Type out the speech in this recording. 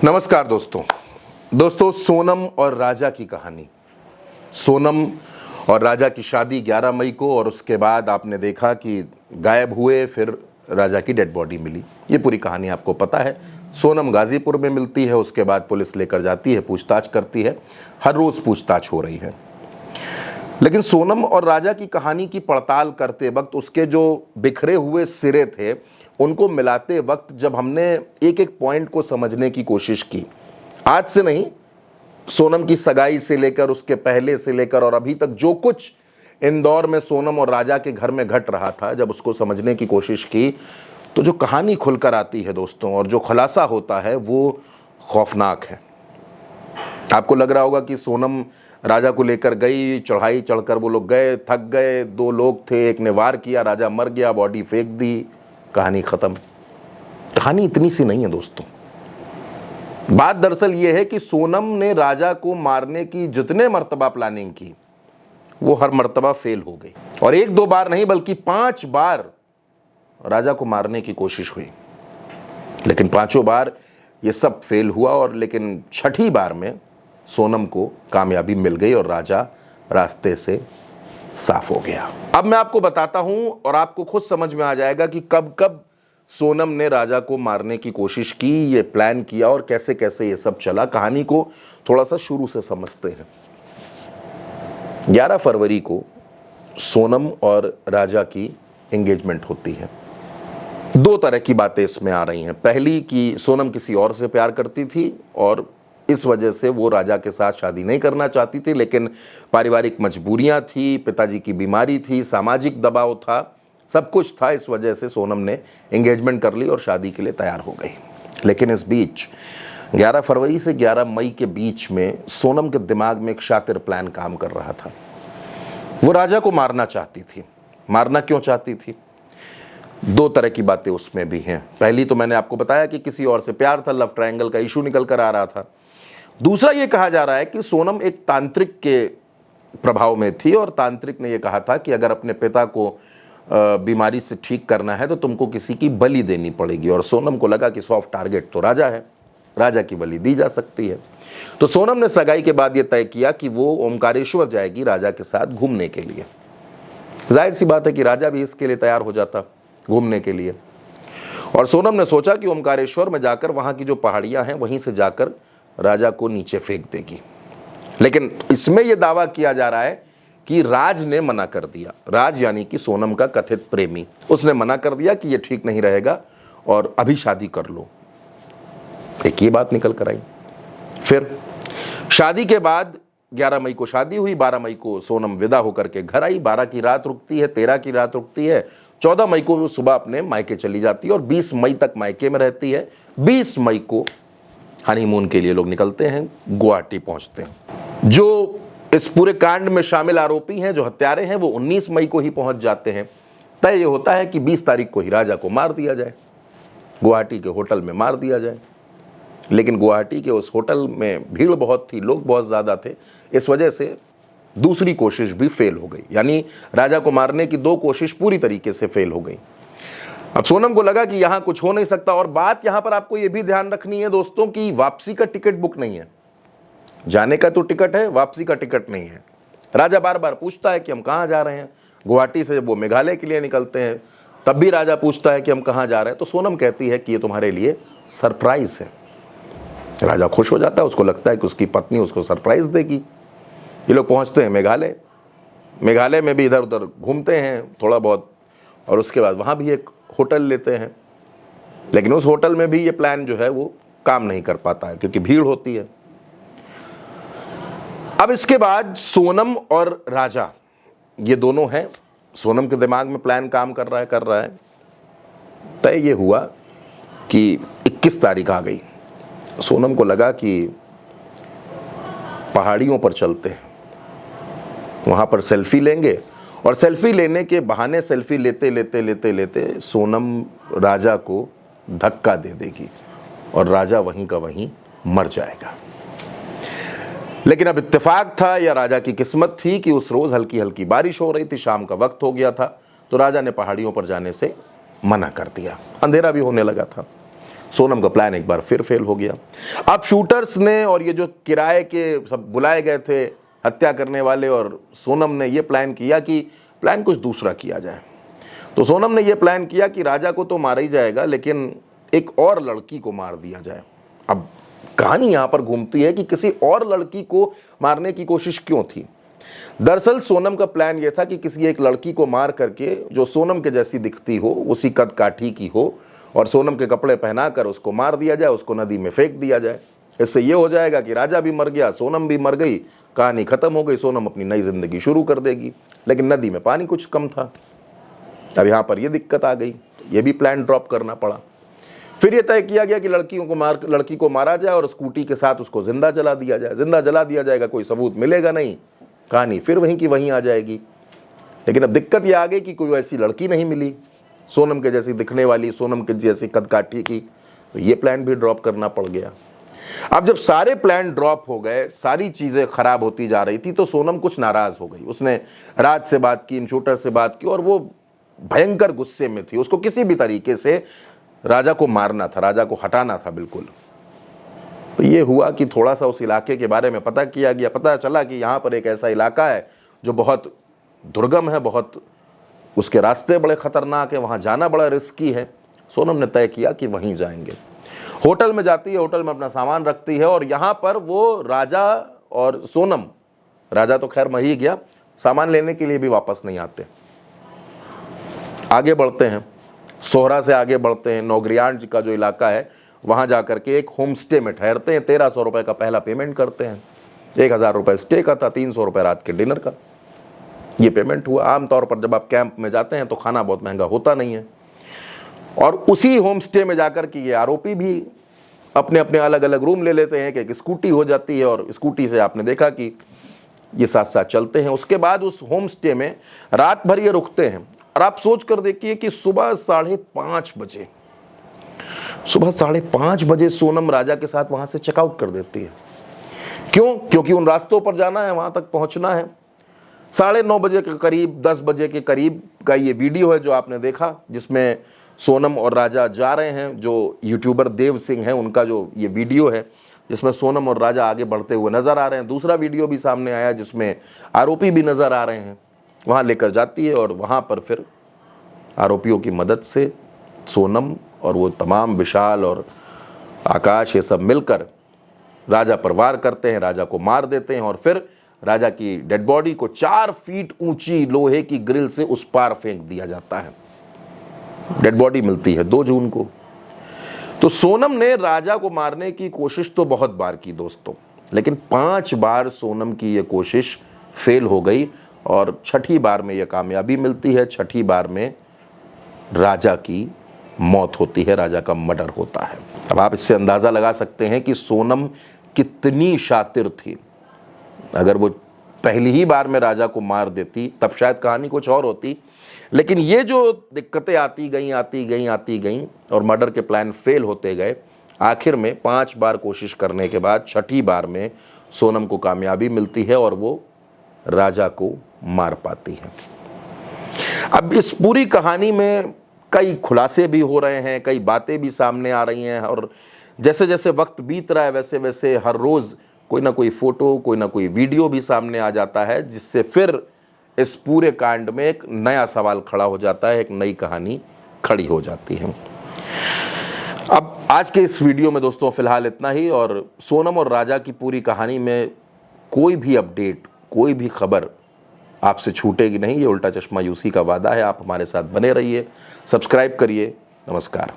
नमस्कार दोस्तों सोनम और राजा की कहानी। सोनम और राजा की शादी 11 मई को, और उसके बाद आपने देखा कि गायब हुए, फिर राजा की डेड बॉडी मिली। ये पूरी कहानी आपको पता है। सोनम गाजीपुर में मिलती है, उसके बाद पुलिस लेकर जाती है, पूछताछ करती है। हर रोज़ पूछताछ हो रही है। लेकिन सोनम और राजा की कहानी की पड़ताल करते वक्त उसके जो बिखरे हुए सिरे थे उनको मिलाते वक्त जब हमने एक एक पॉइंट को समझने की कोशिश की, आज से नहीं, सोनम की सगाई से लेकर उसके पहले से लेकर और अभी तक जो कुछ इंदौर में सोनम और राजा के घर में घट रहा था, जब उसको समझने की कोशिश की तो जो कहानी खुलकर आती है दोस्तों, और जो खुलासा होता है वो खौफनाक है। आपको लग रहा होगा कि सोनम राजा को लेकर गई, चढ़ाई चढ़कर वो लोग गए, थक गए, 2 लोग थे, एक ने वार किया, राजा मर गया, बॉडी फेंक दी, कहानी खत्म। कहानी इतनी सी नहीं है दोस्तों। बात दरअसल ये है कि सोनम ने राजा को मारने की जितने मर्तबा प्लानिंग की वो हर मर्तबा फेल हो गई, और 1-2 बार नहीं बल्कि 5 बार राजा को मारने की कोशिश हुई, लेकिन 5 बार ये सब फेल हुआ। और लेकिन 6ठी बार में सोनम को कामयाबी मिल गई और राजा रास्ते से साफ हो गया। अब मैं आपको बताता हूं और आपको खुद समझ में आ जाएगा कि कब कब सोनम ने राजा को मारने की कोशिश की, ये प्लान किया और कैसे कैसे ये सब चला। कहानी को थोड़ा सा शुरू से समझते हैं। 11 फरवरी को सोनम और राजा की एंगेजमेंट होती है। 2 तरह की बातें इसमें आ रही हैं। पहली कि सोनम किसी और से प्यार करती थी और इस वजह से वो राजा के साथ शादी नहीं करना चाहती थी, लेकिन पारिवारिक मजबूरियां थी, पिताजी की बीमारी थी, सामाजिक दबाव था, सब कुछ था। इस वजह से सोनम ने एंगेजमेंट कर ली और शादी के लिए तैयार हो गई। लेकिन इस बीच 11 फरवरी से 11 मई के बीच में सोनम के दिमाग में एक शातिर प्लान काम कर रहा था। वो राजा को मारना चाहती थी। मारना क्यों चाहती थी? 2 तरह की बातें उसमें भी हैं। पहली तो मैंने आपको बताया कि किसी और से प्यार था, लव ट्रायंगल का इशू निकल कर आ रहा था। दूसरा ये कहा जा रहा है कि सोनम एक तांत्रिक के प्रभाव में थी और तांत्रिक ने यह कहा था कि अगर अपने पिता को बीमारी से ठीक करना है तो तुमको किसी की बलि देनी पड़ेगी, और सोनम को लगा कि सॉफ्ट टारगेट तो राजा है, राजा की बलि दी जा सकती है। तो सोनम ने सगाई के बाद यह तय किया कि वो ओमकारेश्वर जाएगी राजा के साथ घूमने के लिए। जाहिर सी बात है कि राजा भी इसके लिए तैयार हो जाता, घूमने के लिए। और सोनम ने सोचा कि ओमकारेश्वर में जाकर वहां की जो पहाड़ियां हैं वहीं से जाकर राजा को नीचे फेंक देगी। लेकिन इसमें यह दावा किया जा रहा है कि राज ने मना कर दिया। राज यानी कि सोनम का कथित प्रेमी, उसने मना कर दिया कि यह ठीक नहीं रहेगा और अभी शादी कर लो। एक ये बात निकल कर आई। फिर शादी के बाद 11 मई को शादी हुई, 12 मई को सोनम विदा होकर के घर आई। 12 की रात रुकती है, 13 की रात रुकती है, 14 मई को वो सुबह अपने मायके चली जाती है और 20 मई तक मायके में रहती है। 20 मई को हनीमून के लिए लोग निकलते हैं, गुवाहाटी पहुंचते हैं। जो इस पूरे कांड में शामिल आरोपी हैं, जो हत्यारे हैं, वो 19 मई को ही पहुंच जाते हैं। तय ये होता है कि 20 तारीख को ही राजा को मार दिया जाए, गुवाहाटी के होटल में मार दिया जाए। लेकिन गुवाहाटी के उस होटल में भीड़ बहुत थी, लोग बहुत ज़्यादा थे, इस वजह से दूसरी कोशिश भी फेल हो गई। यानी राजा को मारने की 2 कोशिश पूरी तरीके से फेल हो गई। अब सोनम को लगा कि यहां कुछ हो नहीं सकता। और बात यहां पर आपको यह भी ध्यान रखनी है दोस्तों कि वापसी का टिकट बुक नहीं है। जाने का तो टिकट है, वापसी का टिकट नहीं है। राजा बार बार पूछता है कि हम कहां जा रहे हैं। गुवाहाटी से जब वो मेघालय के लिए निकलते हैं तब भी राजा पूछता है कि हम कहां जा रहे हैं। तो सोनम कहती है कि ये तुम्हारे लिए सरप्राइज है। राजा खुश हो जाता है, उसको लगता है कि उसकी पत्नी उसको सरप्राइज देगी। ये लोग पहुंचते हैं मेघालय। मेघालय में भी इधर उधर घूमते हैं थोड़ा बहुत, और उसके बाद वहां भी एक होटल लेते हैं। लेकिन उस होटल में भी ये प्लान जो है वो काम नहीं कर पाता है, क्योंकि भीड़ होती है। अब इसके बाद सोनम और राजा ये दोनों हैं। सोनम के दिमाग में प्लान काम कर रहा है। तय ये हुआ कि 21 तारीख आ गई। सोनम को लगा कि पहाड़ियों पर चलते हैं, वहां पर सेल्फी लेंगे, और सेल्फी लेने के बहाने सेल्फी लेते लेते लेते लेते सोनम राजा को धक्का दे देगी और राजा वहीं का वहीं मर जाएगा। लेकिन अब इत्तेफाक था या राजा की किस्मत थी कि उस रोज हल्की हल्की बारिश हो रही थी, शाम का वक्त हो गया था, तो राजा ने पहाड़ियों पर जाने से मना कर दिया। अंधेरा भी होने लगा था। सोनम का प्लान एक बार फिर फेल हो गया। अब शूटर्स ने और ये जो किराए के सब बुलाए गए थे हत्या करने वाले, और सोनम ने ये प्लान किया कि प्लान कुछ दूसरा किया जाए। तो सोनम ने ये प्लान किया कि राजा को तो मारा ही जाएगा, लेकिन एक और लड़की को मार दिया जाए। अब कहानी यहां पर घूमती है कि किसी और लड़की को मारने की कोशिश क्यों थी। दरअसल सोनम का प्लान यह था कि किसी एक लड़की को मार करके जो सोनम के जैसी दिखती हो, उसी कद काठी की हो, और सोनम के कपड़े पहनाकर उसको मार दिया जाए, उसको नदी में फेंक दिया जाए। इससे यह हो जाएगा कि राजा भी मर गया, सोनम भी मर गई, कहानी खत्म हो गई, सोनम अपनी नई जिंदगी शुरू कर देगी। लेकिन नदी में पानी कुछ कम था। अब यहां पर यह दिक्कत आ गई, यह भी प्लान ड्रॉप करना पड़ा। फिर यह तय किया गया कि लड़की को मारा जाए और स्कूटी के साथ उसको जिंदा जला दिया जाए। जिंदा जला दिया जाएगा, कोई सबूत मिलेगा नहीं, कहानी फिर वहीं की वहीं आ जाएगी। लेकिन अब दिक्कत यह आ गई कि कोई ऐसी लड़की नहीं मिली सोनम के जैसी दिखने वाली, सोनम के जैसी कदकाठी की, तो ये प्लान भी ड्रॉप करना पड़ गया। अब जब सारे प्लान ड्रॉप हो गए, सारी चीजें खराब होती जा रही थी, तो सोनम कुछ नाराज हो गई। उसने राज से बात की, इन शूटर से बात की, और वो भयंकर गुस्से में थी। उसको किसी भी तरीके से राजा को मारना था, राजा को हटाना था बिल्कुल। तो ये हुआ कि थोड़ा सा उस इलाके के बारे में पता किया गया। पता चला कि यहाँ पर एक ऐसा इलाका है जो बहुत दुर्गम है, बहुत उसके रास्ते बड़े खतरनाक है, वहाँ जाना बड़ा रिस्की है। सोनम ने तय किया कि वहीं जाएंगे। होटल में जाती है, होटल में अपना सामान रखती है, और यहाँ पर वो राजा और सोनम, राजा तो खैर मर ही गया, सामान लेने के लिए भी वापस नहीं आते। आगे बढ़ते हैं, सोहरा से आगे बढ़ते हैं, नौगरियांड का जो इलाका है वहाँ जाकर के एक होम स्टे में ठहरते हैं। 1300 रुपये का पहला पेमेंट करते हैं। 1000 रुपये स्टे का था, 300 रुपये रात के डिनर का ये पेमेंट हुआ। आमतौर पर जब आप कैंप में जाते हैं तो खाना बहुत महंगा होता नहीं है। और उसी होम स्टे में जाकर के ये आरोपी भी अपने अपने अलग अलग रूम ले लेते हैं। कि एक स्कूटी हो जाती है, और स्कूटी से आपने देखा कि ये साथ साथ चलते हैं। उसके बाद उस होम स्टे में रात भर ये रुकते हैं। और आप सोच कर देखिए कि सुबह 5:30 बजे सोनम राजा के साथ वहां से चेकआउट कर देती है। क्यों? क्योंकि उन रास्तों पर जाना है, वहां तक पहुंचना है। 9:30 बजे के करीब, 10 बजे के करीब का ये वीडियो है जो आपने देखा, जिसमें सोनम और राजा जा रहे हैं। जो यूट्यूबर देव सिंह है, उनका जो ये वीडियो है जिसमें सोनम और राजा आगे बढ़ते हुए नजर आ रहे हैं। दूसरा वीडियो भी सामने आया जिसमें आरोपी भी नजर आ रहे हैं। वहां लेकर जाती है, और वहां पर फिर आरोपियों की मदद से सोनम और वो तमाम विशाल और आकाश, ये सब मिलकर राजा पर वार करते हैं, राजा को मार देते हैं। और फिर राजा की डेड बॉडी को 4 फीट ऊंची लोहे की ग्रिल से उस पार फेंक दिया जाता है। डेड बॉडी मिलती है 2 जून को। तो सोनम ने राजा को मारने की कोशिश तो बहुत बार की दोस्तों, लेकिन 5 बार सोनम की यह कोशिश फेल हो गई, और 6ठी बार में यह कामयाबी मिलती है। 6ठी बार में राजा की मौत होती है, राजा का मर्डर होता है। अब आप इससे अंदाजा लगा सकते हैं कि सोनम कितनी शातिर थी। अगर वो पहली ही बार में राजा को मार देती तब शायद कहानी कुछ और होती। लेकिन ये जो दिक्कतें आती गईं और मर्डर के प्लान फेल होते गए, आखिर में 5 बार कोशिश करने के बाद 6ठी बार में सोनम को कामयाबी मिलती है और वो राजा को मार पाती है। अब इस पूरी कहानी में कई खुलासे भी हो रहे हैं, कई बातें भी सामने आ रही हैं, और जैसे जैसे वक्त बीत रहा है वैसे वैसे हर रोज़ कोई ना कोई फ़ोटो, कोई ना कोई वीडियो भी सामने आ जाता है, जिससे फिर इस पूरे कांड में एक नया सवाल खड़ा हो जाता है, एक नई कहानी खड़ी हो जाती है। अब आज के इस वीडियो में दोस्तों फ़िलहाल इतना ही, और सोनम और राजा की पूरी कहानी में कोई भी अपडेट, कोई भी खबर आपसे छूटेगी नहीं। ये उल्टा चश्मा यूसी का वादा है। आप हमारे साथ बने रहिए, सब्सक्राइब करिए। नमस्कार।